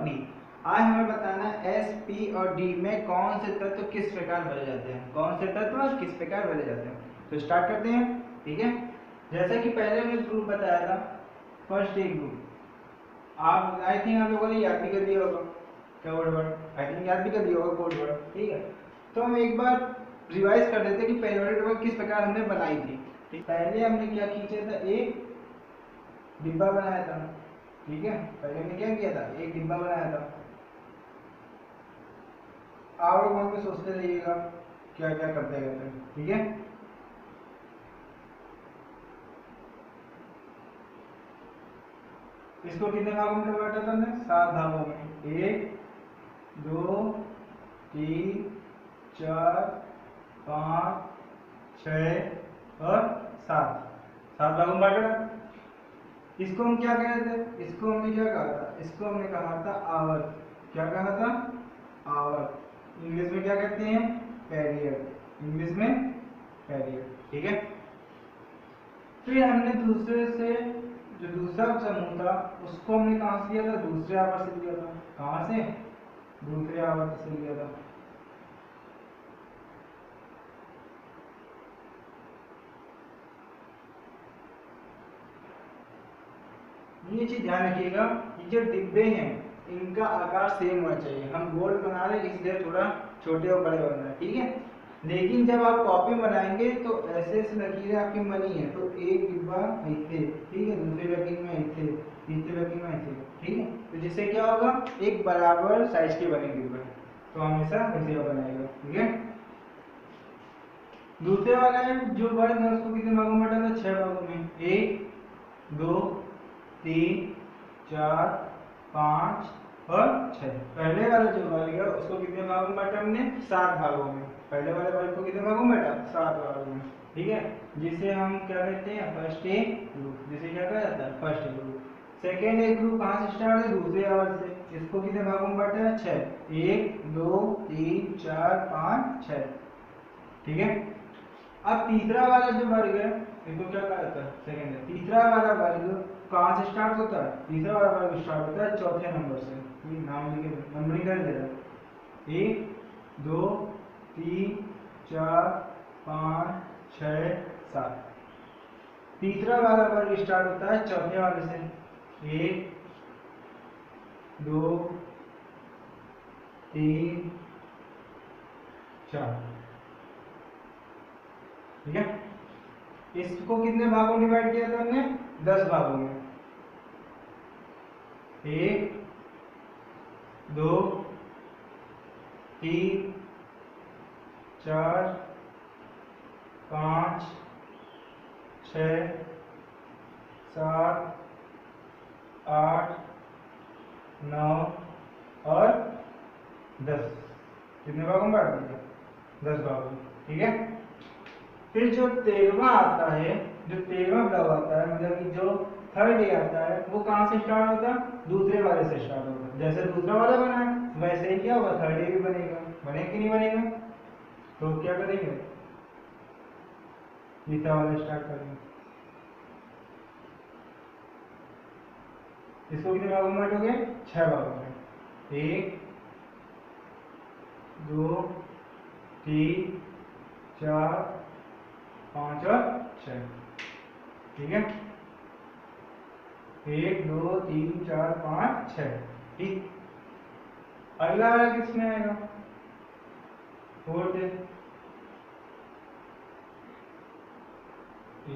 D. आज हमें बताना एस पी और डी में कौन से तत्व किस प्रकार भरे जाते हैं, कौन से तत्व किस प्रकार भरे जाते हैं। तो स्टार्ट करते हैं। ठीक है, जैसा कि पहले मैंने ग्रुप बताया था, फर्स्ट ए ग्रुप, आप आई थिंक आप लोगों ने याद भी कर दिया होगा कोड वर्ड, आई थिंक याद भी कर दिया होगा कोड वर्ड। ठीक है, तो हम एक बार रिवाइज कर देते हैं कि पीरियोडिक टेबल किस प्रकार हमने बनाई थी। ठीक, पहले हमने क्या खींचा था, एक डिब्बा बनाया था। ठीक है, पहले हमने क्या किया था, एक डिब्बा बनाया था। आप लोग मन में सोचते रहिएगा क्या क्या करते रहते हैं। ठीक है, इसको कितने भागों में बांटा था हमने, 7 भागों में। 1 2 3 4 5 6 और 7, 7 भागों में बांटा। इसको हम क्या कह रहे थे, इसको हमने क्या कहा था, इसको हमने कहा था आवर। क्या कहा था, आवर। इंग्लिश में क्या कहते हैं, पेरियड, इंग्लिश में पेरियड। ठीक है, फिर हमने दूसरे से जो दूसरा समूह था उसको हमने कहां से लिया था, दूसरे आवर्त से लिया था। कहां से, दूसरे आवर्त से लिया था। ये चीज ध्यान रखिएगा, ये जो डिब्बे हैं इनका आकार सेम होना चाहिए। हम गोल बना रहे हैं इसलिए थोड़ा छोटे और बड़े बन रहे हैं। ठीक है, लेकिन जब आप कॉपी बनाएंगे तो ऐसे ऐसे लकीरें आपकी बनी है, तो एक डिब्बा ऐसे, ठीक है, दूसरे लकीर में ऐसे, तीसरे लकीर में ऐसे। ठीक है, तो जिससे क्या होगा, एक बराबर साइज के बने डिब्बे। तो हमेशा ऐसे बनाएगा। ठीक है, दूसरे वाला है जो वर्ग है उसको कितने भागों में बांटा था, 6 भागों में। 1 2 3 4 5 और 6। पहले वाला जो वर्ग है उसको कितने भागों में बांटा हमने, 7 भागों में। पहले वाले वर्ग को कितने भागों में बांटा, 7 भागों में। ठीक है, जिसे हम क्या कहते हैं, फर्स्ट ए ग्रुप, जिसे क्या कहा जाता है, first A group. Second A group कहाँ से स्टार्ट है, दूसरे आवर्त से। इसको कितने भागों में बांटा है, 6। 1 2 3 4 5 6। ठीक है, अब तीसरा वाला जो वर्ग है इसको क्या कहा जाता है, सेकंड है। तीसरा वाला वर्ग कहाँ से स्टार्ट होता है, तीसरा वाला वर्ग स्टार्ट होता है चौथे नंबर से। ये नाम लिखे, नंबरिंग कर दे रहा है। 1 2 3 4 5 6 7। तीसरा वाला वर्ग स्टार्ट होता है चौथे वाले से। 1 2 3 4। ठीक है, इसको कितने भागों में डिवाइड किया था हमने, 10 भागों में। 1 2 3 4 5 6 7 8 9 और 10। कितने भागों में बांट दिया, 10 भागों में। ठीक है, फिर जो 13वां आता है, जो 13वां ब्लॉक आता है, मतलब कि जो थर्ड डे आता है, वो कहाँ से स्टार्ट होता है, दूसरे वाले से स्टार्ट होता है। जैसे दूसरा वाला बना है वैसे ही क्या होगा, थर्ड डे भी बनेगा। बनेगा कि नहीं बनेगा, तो क्या करेंगे, तीसरा वाला स्टार्ट करेंगे। इसको कितने भागों में बांटोगे, 6 भागों में। 1 2 3 4 5 और 6। ठीक है, 1 2 3 4 5 6। ठीक, अगला वाला किसमें आएगा, फोर्थ है।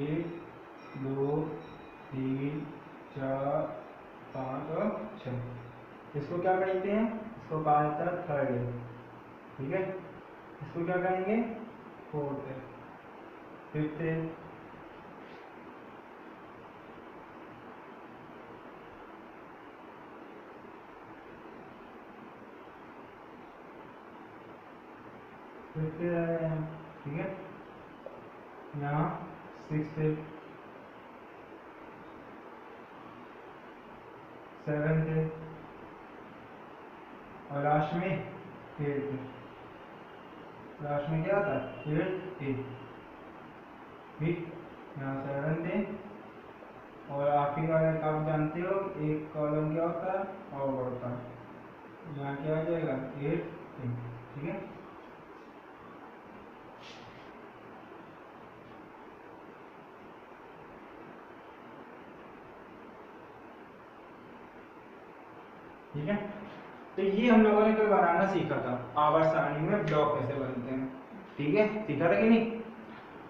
1 2 3 4 5 और 6। इसको क्या कहते हैं, इसको कहा जाता है थर्ड है। ठीक है, इसको क्या कहेंगे, फोर्थ है। फिफ्थ है। फिफ्थ है। ठीक है, यहाँ 6 है, 7 है और लास्ट में 8 है। लास्ट में क्या आता है, 8। ठीक, यहाँ 7 थे और आखिरी वाले का आप जानते हो एक कॉलम क्या होता है, और होता है। यहाँ क्या आ जाएगा 8, ठीक है। ठीक है, तो ये हम लोगों ने कल बनाना सीखा था, आवर्त सारणी में ब्लॉक कैसे बनते हैं। ठीक है, सीखा था कि नहीं।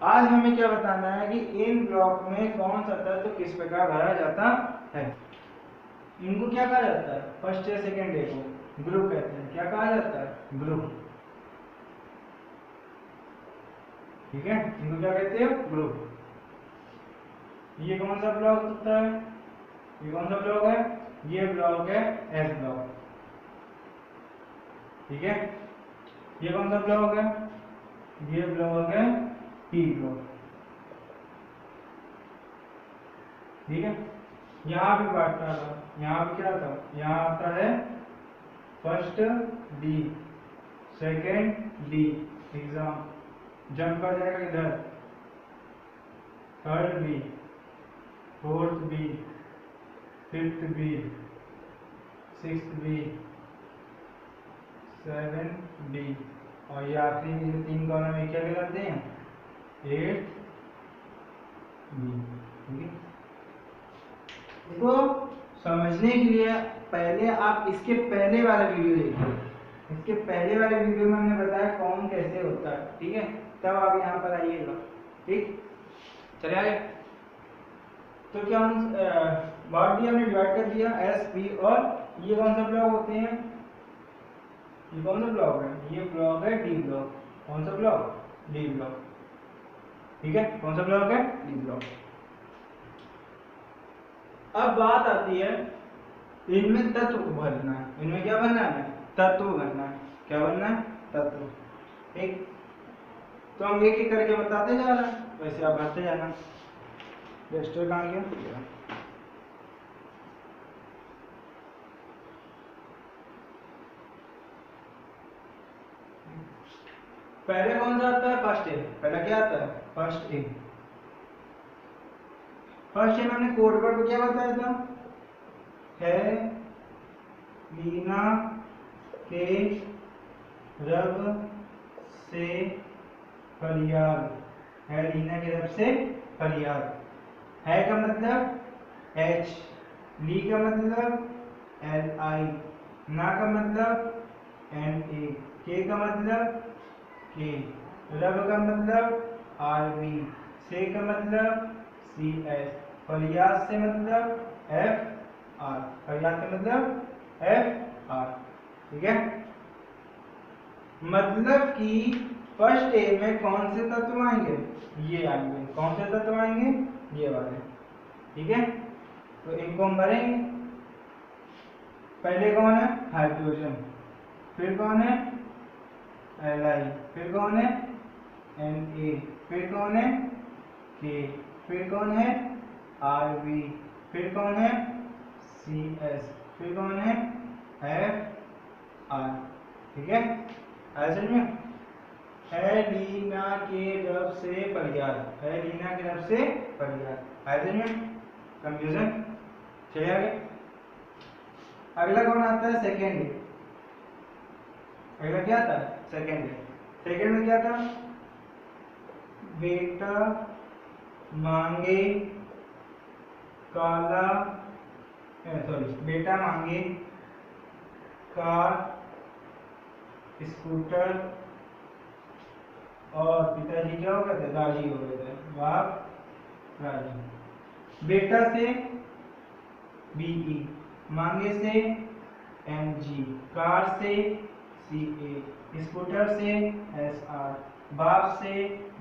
आज हमें क्या बताना है कि इन ब्लॉक में कौन सा तत्व किस प्रकार भरा जाता है। इनको क्या कहा जाता है, फर्स्ट या सेकेंड डे को ग्रुप कहते हैं। क्या कहा जाता है, ग्रुप। ठीक है, इनको क्या कहते हैं, ग्रुप। ये कौन सा ब्लॉक होता है, ये कौन सा ब्लॉक है, ये ब्लॉक है एस ब्लॉक। ठीक है, ये कौन सा ब्लॉक है, ये ब्लॉक है पी ब्लॉक। ठीक है, यहाँ भी बांटना था, यहाँ भी क्या था, यहाँ आता है first D, second D, exam jump कर जाएगा इधर, third B, fourth B, fifth B, sixth B, seven B, और ये आखिरी में जो 3 कॉलम में क्या कहलाते हैं, 8 बी। ठीक है, इसको समझने के लिए पहले आप इसके पहले वाला वीडियो देखिए। इसके पहले वाले वीडियो में हमने बताया कौन कैसे होता है। ठीक है, तब आप यहाँ पर आइएगा। ठीक, चलिए आगे। तो क्या हम बाउंड्री हमने डिवाइड कर दिया एस पी, और ये कौन सा ब्लॉक होते हैं, ये कौन सा ब्लॉक है, ये ब्लॉक है डी ब्लॉक। कौन सा ब्लॉक, डी ब्लॉक। ठीक है, कौन सा ब्लॉक है, डी ब्लॉक। अब बात आती है इनमें तत्व भरना है, इनमें क्या भरना है, तत्व भरना है। क्या भरना है, तत्व। ठीक, तो हम एक एक करके बताते जा रहे हैं, वैसे आप भरते जाना। रजिस्टर कहाँ गया, पहले कौन सा आता है, फर्स्ट ए। पहला क्या आता है, फर्स्ट ए। फर्स्ट ए में हमने कोड वर्ड को क्या बताया था, है लीना के रब से फरियाद। है लीना के रब से फरियाद। है का मतलब एच, ली का मतलब एल आई, ना का मतलब एन ए, के का मतलब के, रब का मतलब आर बी, से का मतलब सी एस, फरियाद से मतलब एफ आर, फरियाद का मतलब एफ आर। ठीक है, मतलब कि फर्स्ट ए में कौन से तत्व आएंगे, ये आएंगे। कौन से तत्व आएंगे, ये वाले। ठीक है, तो इनको हम भरेंगे। पहले कौन है, हाइड्रोजन, फिर कौन है एल आई, फिर कौन है एन ए, फिर कौन है के, फिर कौन है आर बी, फिर कौन है सी एस, फिर कौन है एफ आर। ठीक है, समझ में। है लीना के रब से फरियाद, है लीना के रब से फरियाद। समझ में, कंफ्यूजन। चलिए आगे। अगला कौन आता है, सेकेंड। अगला क्या आता है, सेकेंड। सेकेंड में क्या था, बेटा मांगे काला, सॉरी, बेटा मांगे कार, स्कूटर, और पिताजी क्या हो गए थे, राजी हो गए थे, बाप राजी। बेटा से बीई, मांगे से एम जी, कार से सी ए, स्कूटर से एस आर, बाप से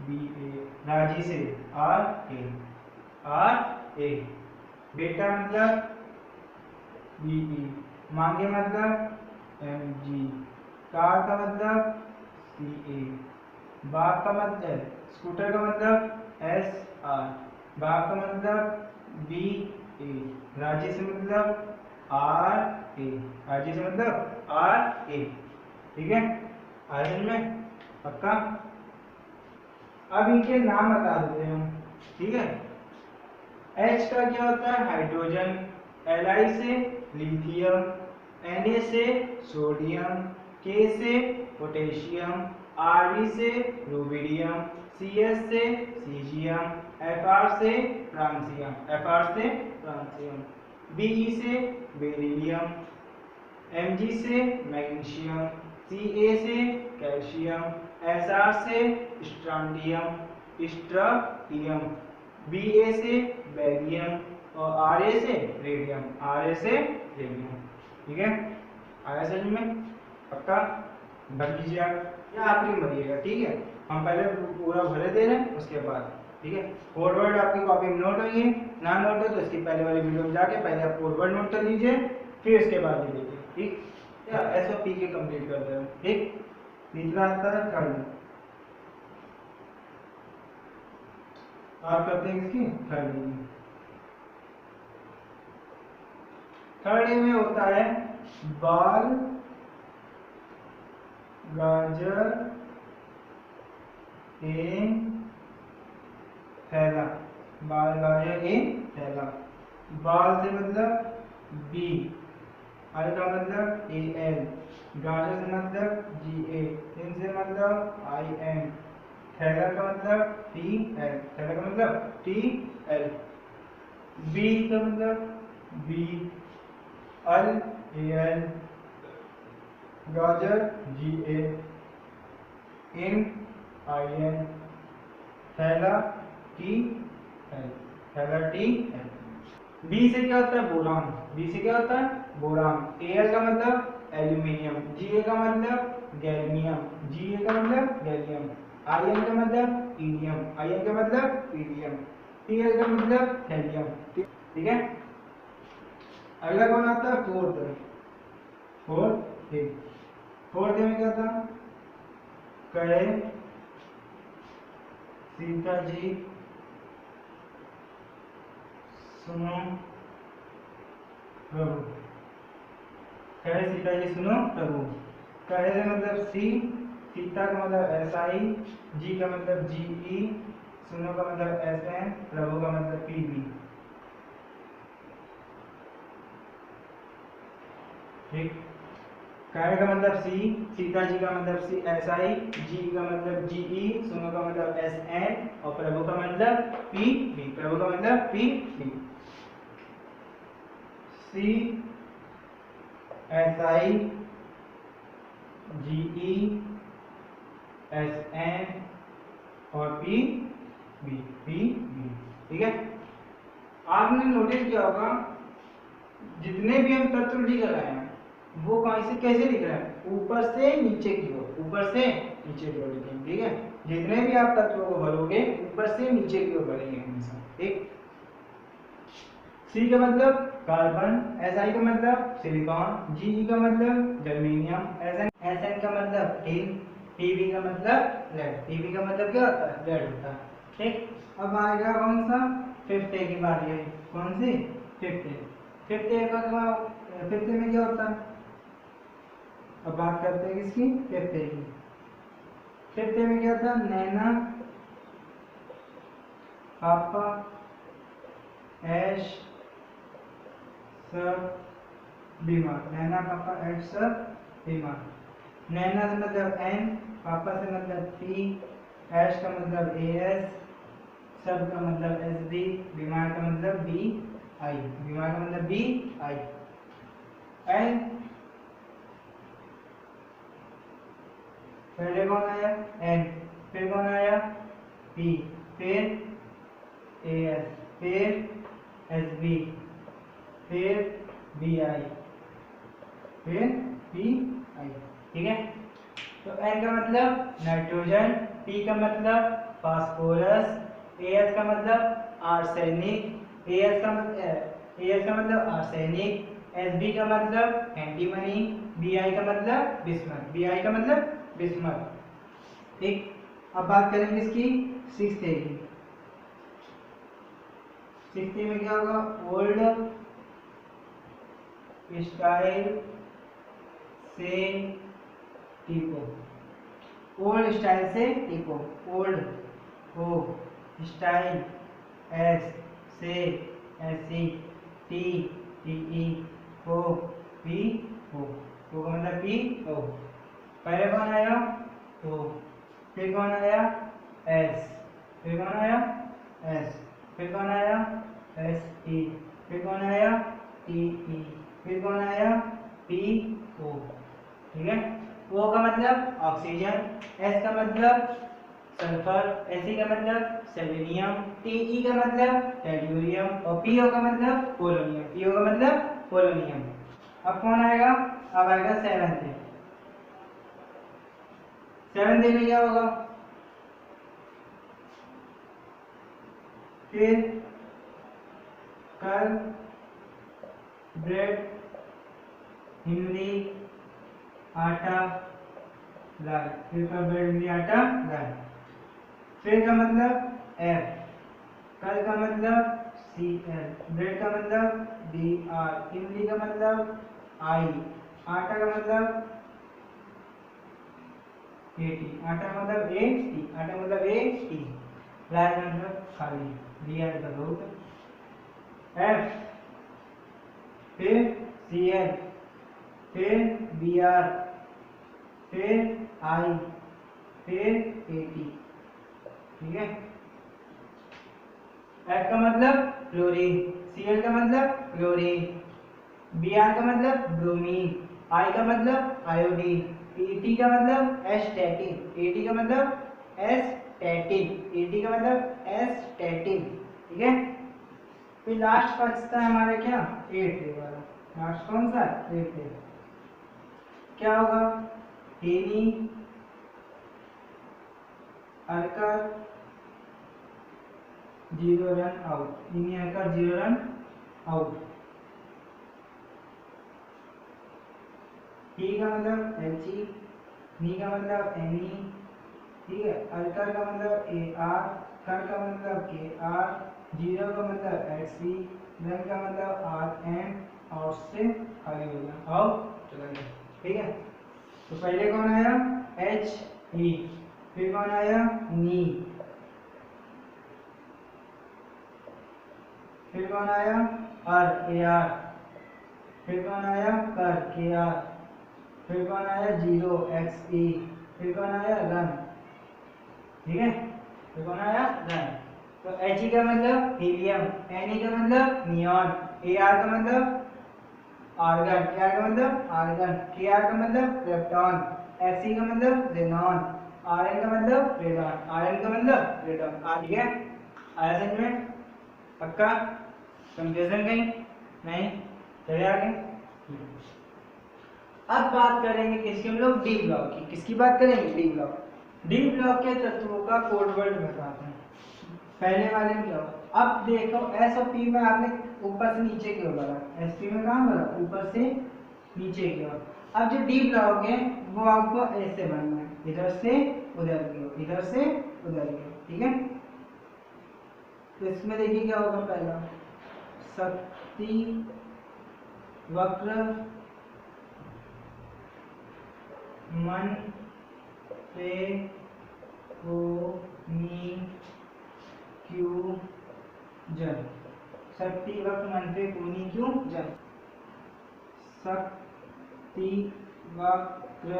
बी ए, राजी से आर ए। आर ए, बेटा मतलब बीई, मांगे मतलब एम जी, कार का मतलब सी ए, बाप का मतलब, स्कूटर का मतलब एस आर, बाप का मतलब बी ए, राजी से मतलब आर ए, राजी से मतलब आर ए। ठीक है, आयरन में पक्का। अब इनके नाम बता देते हैं हम। ठीक है, एच का क्या होता है, हाइड्रोजन, एल आई से लिथियम, Na से सोडियम, K से पोटेशियम, Rb से रुबिडियम, Cs से सीजियम, Fr से फ्रांसियम, Be से बेरिलियम, Mg से मैग्नीशियम, Ca से कैल्शियम, Sr से स्ट्रांडियम, Ba से बेरियम और Ra से रेडियम। ठीक है, आया समझ में? पक्का भर लीजिए आप, या आखिरी में भरिएगा। ठीक है, हम पहले पूरा भरे दे रहे हैं उसके बाद। ठीक है, फॉरवर्ड आपकी कॉपी में नोट होंगे, ना नोट हो तो इसकी पहले वाली वीडियो में जाके पहले आप फॉरवर्ड नोट कर लीजिए, फिर इसके बाद ये लीजिए। ठीक, या एसओपी के कंप्लीट कर दे। ठीक, तीसरा आता है थर्ड, आप करते हैं इसकी थर्ड में होता है बाल, गाजर, थैला। बाल, गाजर, थैला। बाल से मतलब बी, अल का मतलब AL, गाजर से मतलब GA, इन से मतलब IN, थैला का मतलब TL, थैला का मतलब TL, बी का मतलब B, अल AL, गाजर GA, इन IN, थैला TL, बी से क्या होता है बोरान, Al का मतलब एल्यूमिनियम, Ga का मतलब गैलियम, Ga का मतलब गैलियम, In का मतलब ईडियम, Tl का मतलब थैलियम। ठीक है, अगला कौन आता है फोर्थ में क्या था, कहे सीता जी सुनो प्रभु, कहे सीता जी सुनो प्रभु। कहे से मतलब सी, सीता का मतलब SI, जी का मतलब GE, सुनो का मतलब SN, प्रभु का मतलब PB। ठीक, कहे का मतलब सी, सीता जी का मतलब SI, जी का मतलब GE, सुनो का मतलब SN और प्रभु का मतलब PB। सी, SI, GE, SN और PB। ठीक है, आपने नोटिस किया होगा जितने भी हम तत्व लिख रहे हैं वो कहां से कैसे लिख रहे हैं, ऊपर से नीचे की ओर लिखेंगे। ठीक है, जितने भी आप तत्वों को भरोगे ऊपर से नीचे की ओर भरेंगे हमेशा। ठीक, सी का मतलब कार्बन, SI का मतलब सिलिकॉन, GE का मतलब जर्मेनियम, SN का मतलब टिन, PB का मतलब लेड। PB का मतलब क्या होता है, लेड होता है। ठीक, अब आएगा कौन सा, फिफ्थ ए की बारी है। कौन सी, फिफ्थ ए में क्या होता है, अब बात करते हैं किसकी, फिफ्थ ए की। फिफ्थ ए में क्या था, नैना, पापा, ऐश, सब, बीमार। नैना, पापा, ऐश, सब, बीमार। नैना से मतलब N, पापा से मतलब P, ऐश का मतलब AS, सब का मतलब SB, बीमार का मतलब BI, एन पहले कौन आया, N, फिर कौन आया P, फिर AS, फिर SB, फिर BI, फिर PI। ठीक है, तो N का मतलब नाइट्रोजन, P का मतलब फास्फोरस, AS का मतलब आर्सेनिक, SB का मतलब एंटीमनी, BI का मतलब बिस्मथ। ठीक, अब बात करेंगे इसकी सिक्स्थ ए की। सिक्स्थ ए में क्या होगा, ओल्ड स्टाइल से टीपो, ओल्ड स्टाइल से टीपो, ओल्ड ओ स्टाइल एस से एसी, T T E, O P O का मतलब पी ओ। पहले कौन आया ओ, फिर कौन आया एस, फिर कौन आया एस, फिर कौन आया एस ई, फिर कौन आया टी ई, फिर कौन आया पी ओ। ठीक है, ओ का मतलब ऑक्सीजन, एस का मतलब सल्फर, Fe का मतलब सेलेनियम, Te का मतलब टेल्यूरियम और PO का मतलब पोलोनियम, PO का मतलब पोलोनियम। अब कौन आएगा, अब आएगा सेवंथ। सेवंथ में क्या होगा, फिर कल ब्रेड इमली आटा लाल, फिर कल ब्रेड इमली आटा लाल। फिर का मतलब F, कल का मतलब Cl, ब्रेड का मतलब Br, इमली का मतलब I, आटा का मतलब AT, आटा का मतलब AT, आटा का मतलब AT, लाल का मतलब खाली, Br का बहुत, F, फिर Cl, फिर Br, फिर I, फिर AT। ठीक है, F का मतलब क्लोरीन, Cl का मतलब क्लोरीन, Br का मतलब ब्रोमीन, I का मतलब आयोडीन, AT का मतलब एस्टैटिन, AT का मतलब एस्टैटिन, AT का मतलब एस्टैटिन। ठीक है, फिर लास्ट बचता है हमारे क्या 8 वाला, लास्ट कौन सा 8, क्या होगा हेनी अरकर 0 रन आउट, हेनी अरकर 0 रन आउट। टी का मतलब He, नी का मतलब Ne, ठीक है, अल्कर का मतलब Ar, कर का मतलब Kr, जीरो का मतलब Xe, रन का मतलब Rn, आउट से खाली हो गया, आउट चला गया। ठीक है, तो पहले कौन आया He, फिर कौन आया नी, फिर कौन आया Ar, फिर कौन आया कर Kr, फिर कौन आया 0 Xe, फिर कौन आया रन। ठीक है, फिर कौन आया रन। तो He का मतलब हीलियम, Ne का मतलब नियॉन, Ar का मतलब आर्गन, Ar का मतलब आर्गन, Kr का मतलब क्रिप्टॉन, Fe का मतलब जेनॉन, Rn का मतलब रेडॉन, Rn का मतलब रेडॉन। ठीक है, आया समझ में, पक्का, कंफ्यूजन कहीं नहीं, चलिए आगे। अब बात करेंगे किसकी, हम लोग डी ब्लॉक की, किसकी बात करेंगे डी ब्लॉक। डी ब्लॉक के तत्वों का कोड वर्ड बताते हैं। पहले वाले में क्या हुआ, अब देखो एस और पी में आपने ऊपर से नीचे की ओर बढ़ा, एस पी में कहाँ बढ़ा ऊपर से नीचे की ओर। अब जो डी ब्लॉक है वो आपको ऐसे बनना है, इधर से उधर की ओर, इधर से उधर की ओर। ठीक है, तो इसमें देखिए क्या होगा, पहला शक्ति वक्र मन पे को नी क्यू जल, शक्ति वक्र मन पे कोनी क्यू जल, शक्ति वक्र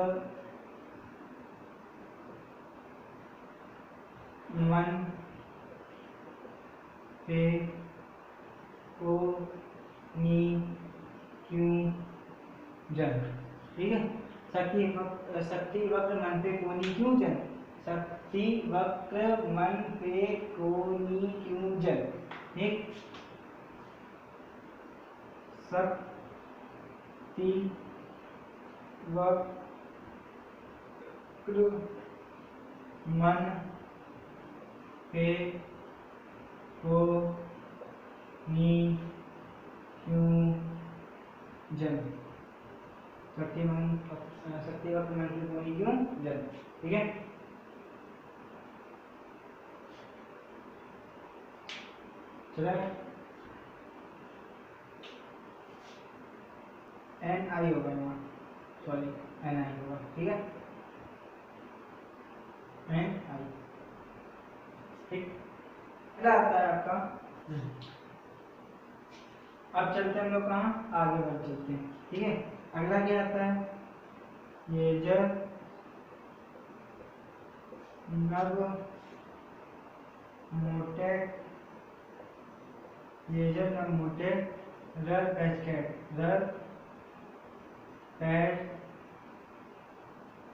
मन पे को नी क्यू जल। ठीक है, शक्ति वक्र मन पे कोनी क्यों जल, शक्ति वक्र मन पे कोनी क्यों जल। ठीक, शक्ति वक्र मन पे कोनी क्यों जल, शक्ति वक्र मन पे कोनी क्यों जल। ठीक है, चला एन आई होगा यहाँ, सॉरी एन आई होगा। ठीक है, एन आई। ठीक, अगला आता है आपका, अब चलते हैं हम लोग कहाँ, आगे बढ़ चलते हैं। ठीक है, अगला क्या आता है, ये जब नव मोटेट, ये जब नव मोटेट रर पैच कैट, रर पैच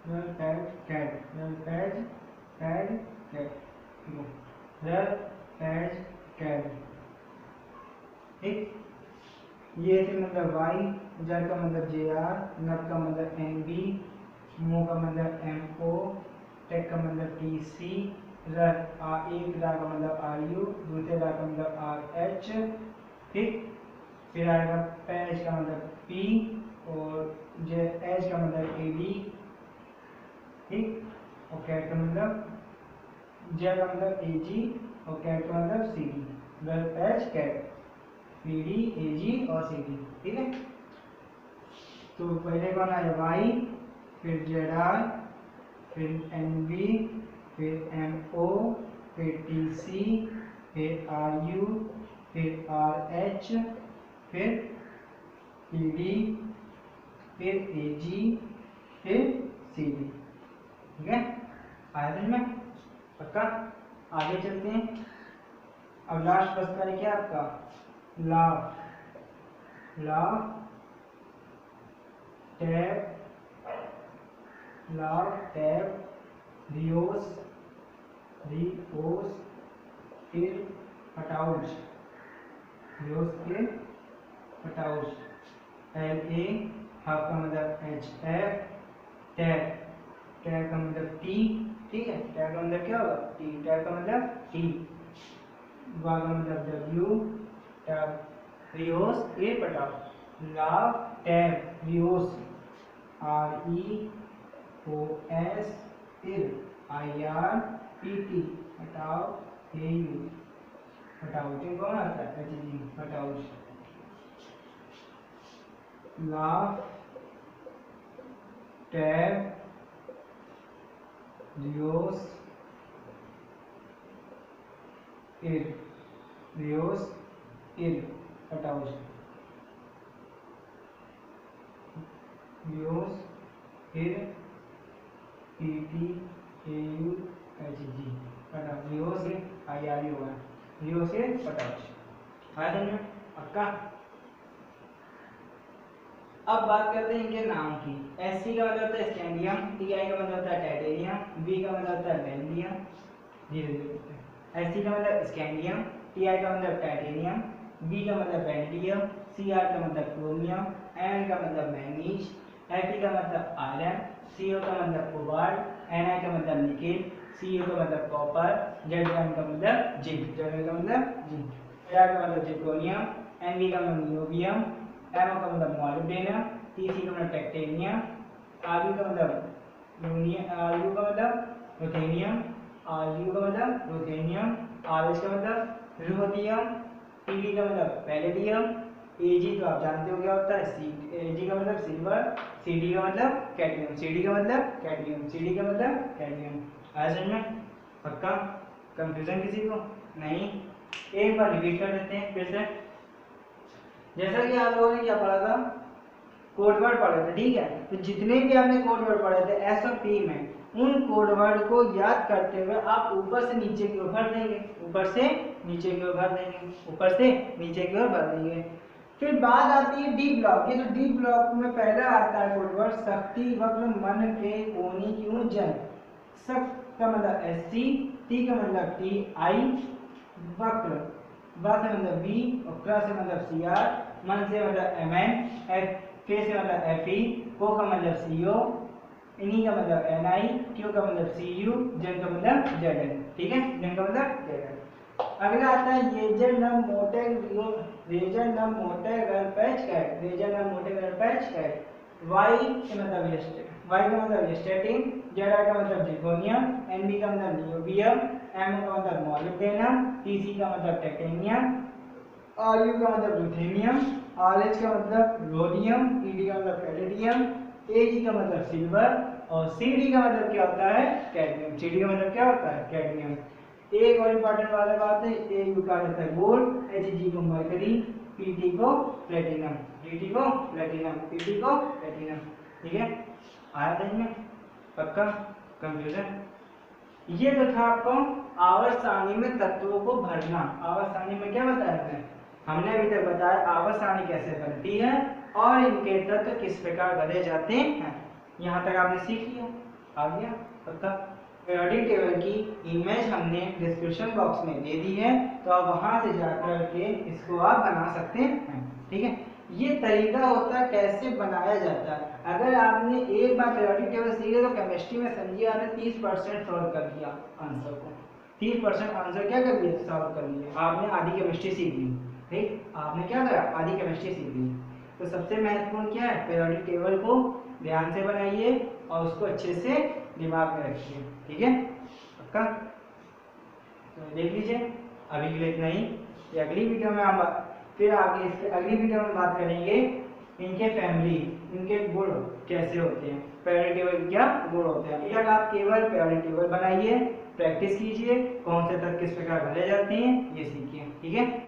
कैट, रर पैच कैट, रर पैच कैट, ठीक। ये से मतलब वाई, जर का मतलब जे आर, नब का मतलब एम बी, मो का मतलब एम ओ, टेक का मतलब टी सी, रर एक रा का मतलब आर यू, दूसरे रा का मतलब आर एच, ठीक। फिर आएगा पैच का मतलब पी, और जे एच का मतलब ए डी, ठीक। और कैट का मतलब जे का मतलब ए जी, और कैट का मतलब सी डी, रर पैच कैट, पी डी ए जी और सी डी, ठीक है। तो पहले कौन आया, वाई, फिर जेड आर, फिर एम बी, फिर एम ओ, फिर टी सी, फिर आर यू, फिर आर एच, फिर पी डी, फिर ए जी, फिर सी डी, ठीक है। आया समझ में, पक्का। आगे चलते हैं। अब लास्ट बचता है क्या आपका, लाभ, लाभ टैब, लाभ टैब, रियोस, रियोस, फिर कटआउट, रियोस के कटआउट, एल ए, हाफ का मतलब एच एफ, टैब, टैब का मतलब टी, ठीक है। टैब का मतलब क्या होगा, टी, टैब का मतलब टी, वा का मतलब डब्ल्यू, टैब, रियोस ए पटाओ, लाभ टैब रियोस, आर ई ओ एस, इल आई आर पी टी, हटाओ ए यू, हटाओ जो कौन आता है, एच जी, हटाओ, लाभ टैब रियोस इल, रियोस इल, हटाओ, रियोस फिर P T A U H G, हटाओ, रियोस से आई आर यू होगा, रियोस से हटाओ। आया समझ में, पक्का। अब बात करते हैं इनके नाम की। एस सी का मतलब होता है स्कैंडियम, टी आई का मतलब होता है टाइटेनियम, बी का मतलब होता है बेरिलियम, धीरे धीरे। एस सी का मतलब स्कैंडियम, टी आई का मतलब टाइटेनियम, बी का मतलब बेरिलियम, सी आर का मतलब क्रोमियम, एन का मतलब मैंगनीज, एफ ई का मतलब आयरन, सी ओ का मतलब कोबाल्ट, एन आई का मतलब निकेल, सी ओ का मतलब कॉपर, जेड का मतलब जिंक, जेड का मतलब जिंक, आर का मतलब जिर्कोनियम, एन बी का मतलब नियोबियम, एम का मतलब मॉलिब्डेनम, टी सी का मतलब टेक्टेनियम, आर यू का मतलब रुथेनियम, आर यू का मतलब रुथेनियम, आर एच का मतलब रुथियम, पी डी का मतलब पैलेडियम, ए जी तो आप जानते हो क्या होता है, ए जी का मतलब सिल्वर, सी डी का मतलब कैडमियम, सी डी का मतलब कैडमियम, सी डी का मतलब कैडमियम। आया समझ में, पक्का। कंफ्यूजन किसी को नहीं, एक बार रिपीट कर देते हैं फिर से। जैसा कि आप लोगों ने क्या पढ़ा था, कोड वर्ड पढ़े थे, ठीक है। तो जितने भी आपने कोड वर्ड पढ़े थे एस और पी में, उन कोड वर्ड को याद करते हुए आप ऊपर से नीचे की ओर भर देंगे, ऊपर से नीचे की ओर भर देंगे, ऊपर से नीचे की ओर भर देंगे। फिर बात आती है डी ब्लॉक। ये जो डी ब्लॉक में पहला आता है कोड वर्ड, शक्ति वक्र मन के कोनी क्यों जन। शक्ति का मतलब एस सी, टी का मतलब टी आई, वक्र वा से मतलब बी, और क्र से मतलब सी आर, मन से मतलब एम एन, एफ के से मतलब एफ ई, को का मतलब सी ओ, इन्हीं का मतलब एन आई, क्यू का मतलब सी यू, जेड का मतलब जेड एन, ठीक है, जेड का मतलब जेड एन। अगला आता है रेजर नम मोटे, रेजर नम मोटे गल पैच कैट, रेजर नम मोटे गल पैच कैट, वाई से मतलब वेस्ट, वाई का मतलब स्टेटिन, जेड का मतलब जिर्कोनियम, एन बी का मतलब नियोबियम, एम का मतलब मॉलिब्डेनम, टी सी का मतलब टाइटेनियम, आर यू का मतलब रुथेनियम, आर एच का मतलब रोडियम, ई डी का मतलब पैलेडियम, ए जी का मतलब सिल्वर, और सी डी का मतलब क्या होता है, कैडमियम। सी डी का मतलब क्या होता है, कैडमियम। एक और इंपॉर्टेंट वाला बात है, ए यू का रहता है गोल्ड, एच जी को मरकरी, Pt को प्लेटिनम, Pt को प्लेटिनम, Pt को प्लेटिनम। ठीक है, आया था इसमें पक्का कंफ्यूजन? ये तो था आपको आवर्त सारणी में तत्वों को भरना। आवर्त सारणी में क्या बताया हमने अभी तक बताया आवर्त सारणी कैसे बनती है और इनके तत्व किस प्रकार भरे जाते हैं। यहाँ तक आपने सीख लिया, आ गया पक्का। पीरियोडिक टेबल की इमेज हमने डिस्क्रिप्शन बॉक्स में दे दी है, तो आप वहां से जाकर के इसको आप बना सकते हैं। ठीक है, ये तरीका होता है कैसे बनाया जाता है। अगर आपने एक बार पीरियोडिक टेबल सीख लिया तो केमिस्ट्री में समझिए आपने 30% सॉल्व कर दिया आंसर को। 30% आंसर क्या कर दिया, सॉल्व कर लिया। आपने आधी केमिस्ट्री सीख ली। ठीक, आपने क्या करा, आधी केमिस्ट्री सीख ली। तो सबसे महत्वपूर्ण क्या है, पीरियोडिक टेबल को ध्यान से बनाइए और उसको अच्छे से दिमाग में रखिए। ठीक है पक्का, तो देख लीजिए। अभी के लिए इतना ही, ये अगली वीडियो में हम फिर आगे इसके अगली वीडियो में बात करेंगे इनके फैमिली, इनके गुण कैसे होते हैं, पीरियोडिक टेबल के क्या गुण होते हैं। अभी तक आप केवल पीरियोडिक टेबल बनाइए, प्रैक्टिस कीजिए, कौन से तत्व किस प्रकार भरे जाते हैं ये सीखिए। ठीक है।